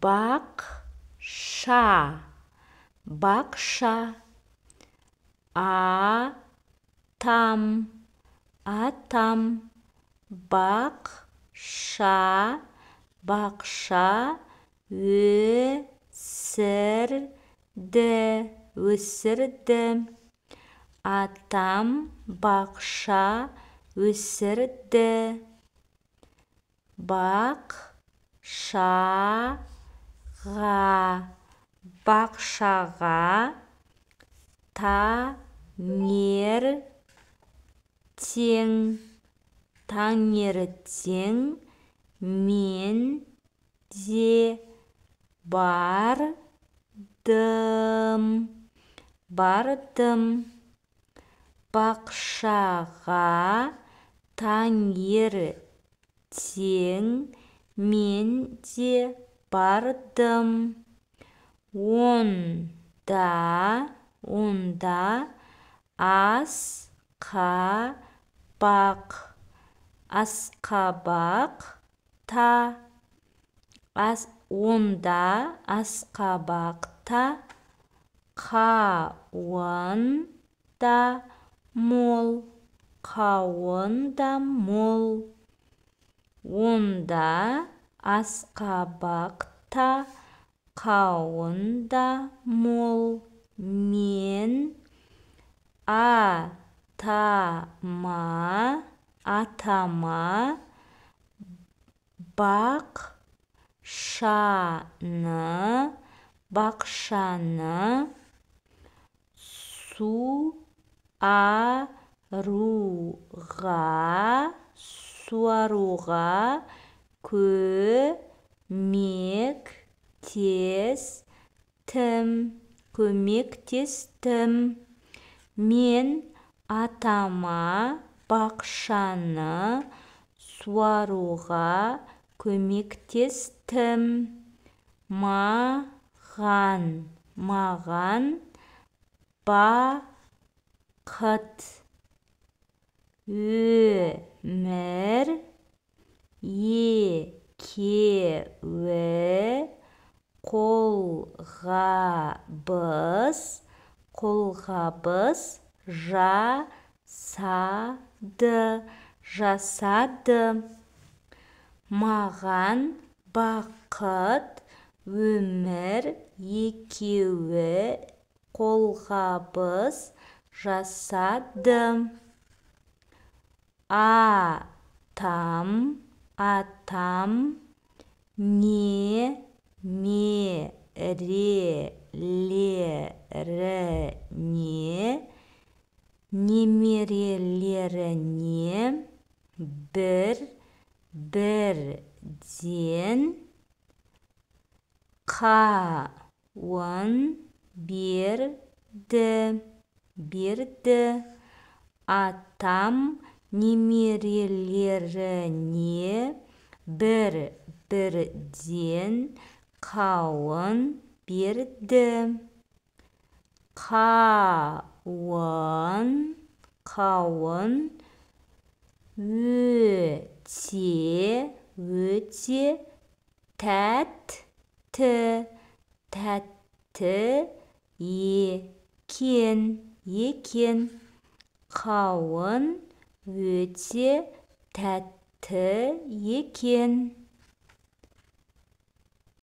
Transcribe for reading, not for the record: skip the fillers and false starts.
бақша, бақша. Атам, атам, бақша, бақша. Өсірді, өсірді. Атам бақша өсірді. Бақшаға, бақшаға. Таңертең, таңертең. Мен де бардым, бардым. Бақшаға таңертең мен де бардым. Онда асқабақ, асқабақта. Онда асқабақта қауын да мол, қауын да мол. Онда асқабақта қауын да мол. Мен атама бақшаны суаруға көмектестім. Мен атама бақшаны суаруға көмектестім. Маған бақыт, өмір. Екеуі қолғабыс жасады. Маған бақыт, өмір. Екеуі қолғабыс жасады. Атам немерелеріне бірден қауын берді. Атам немерелеріне бірден қауын берді. Қауын өте тәтті екен. Қауын өте тәтті екен.